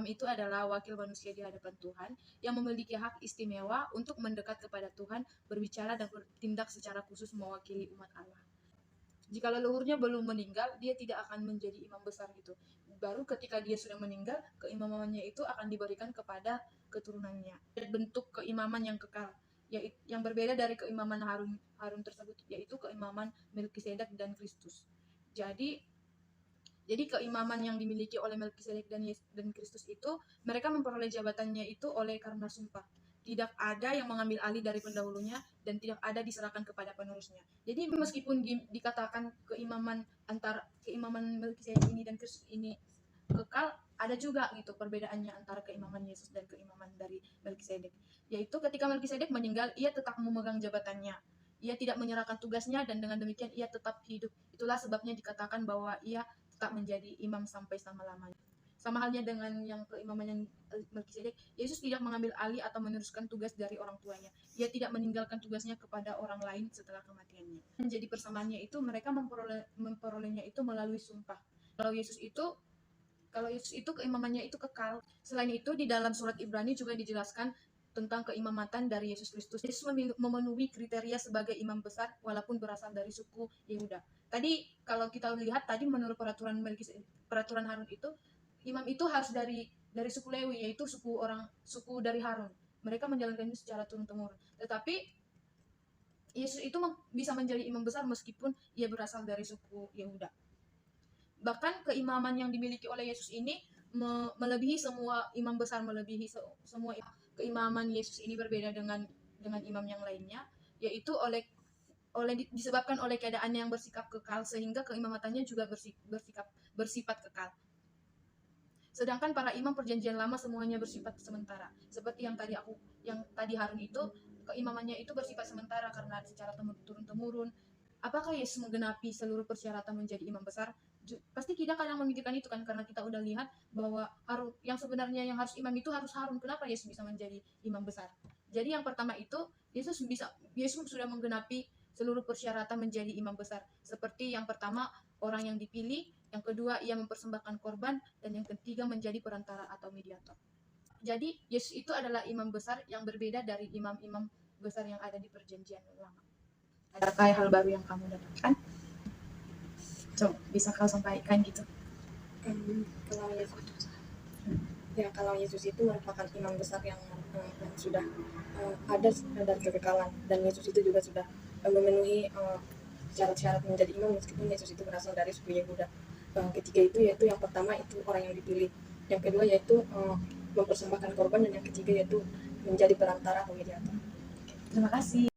itu adalah wakil manusia di hadapan Tuhan yang memiliki hak istimewa untuk mendekat kepada Tuhan, berbicara dan bertindak secara khusus mewakili umat Allah. Jika leluhurnya belum meninggal, dia tidak akan menjadi imam besar gitu. Baru ketika dia sudah meninggal, keimamannya itu akan diberikan kepada keturunannya. Bentuk keimaman yang kekal, yang berbeda dari keimaman Harun tersebut, yaitu keimaman Melkisedek dan Kristus. Jadi keimaman yang dimiliki oleh Melkisedek dan Kristus itu, mereka memperoleh jabatannya itu oleh karena sumpah. Tidak ada yang mengambil alih dari pendahulunya dan tidak ada diserahkan kepada penerusnya. Jadi meskipun dikatakan keimaman Melkisedek ini dan Kristus ini kekal, ada juga gitu perbedaannya antara keimaman Yesus dan keimaman dari Melkisedek. Yaitu ketika Melkisedek meninggal, ia tetap memegang jabatannya. Ia tidak menyerahkan tugasnya dan dengan demikian ia tetap hidup. Itulah sebabnya dikatakan bahwa ia tetap menjadi imam sampai selama-lamanya. Sama halnya dengan yang keimaman yang Melkisedek, Yesus tidak mengambil alih atau meneruskan tugas dari orang tuanya. Ia tidak meninggalkan tugasnya kepada orang lain setelah kematiannya. Menjadi persamaannya itu mereka memperolehnya itu melalui sumpah. Kalau Yesus itu keimamannya itu kekal. Selain itu di dalam surat Ibrani juga dijelaskan tentang keimamatan dari Yesus Kristus. Yesus memenuhi kriteria sebagai imam besar walaupun berasal dari suku Yehuda. Tadi kalau kita lihat tadi menurut peraturan Harun itu, imam itu harus dari suku Lewi, yaitu suku dari Harun. Mereka menjalankan itu secara turun-temurun. Tetapi Yesus itu bisa menjadi imam besar meskipun ia berasal dari suku Yehuda. Bahkan keimaman yang dimiliki oleh Yesus ini melebihi semua imam besar, melebihi semua keimaman Yesus ini berbeda dengan imam yang lainnya, yaitu disebabkan oleh keadaannya yang bersikap kekal, sehingga keimamannya juga bersifat kekal. Sedangkan para imam perjanjian lama semuanya bersifat sementara. Seperti yang tadi Harun itu, keimamannya itu bersifat sementara karena secara turun-temurun. Apakah Yesus menggenapi seluruh persyaratan menjadi imam besar? Pasti kita kadang memikirkan itu kan, karena kita udah lihat bahwa Harun yang sebenarnya yang harus imam itu harus Harun. Kenapa Yesus bisa menjadi imam besar? Jadi yang pertama itu Yesus sudah menggenapi seluruh persyaratan menjadi imam besar. Seperti yang pertama, orang yang dipilih, yang kedua ia mempersembahkan korban, dan yang ketiga menjadi perantara atau mediator. Jadi Yesus itu adalah imam besar yang berbeda dari imam-imam besar yang ada di perjanjian lama. Adakah hal baru yang kamu dapatkan? Coba bisa kau sampaikan gitu. Kalau Yesus itu merupakan imam besar yang sudah ada dari kekekalan, dan Yesus itu juga sudah memenuhi syarat-syarat menjadi imam meskipun Yesus itu berasal dari suku Yehuda. Ketiga itu yaitu yang pertama itu orang yang dipilih, yang kedua yaitu mempersembahkan korban, dan yang ketiga yaitu menjadi perantara atau mediator. Terima kasih.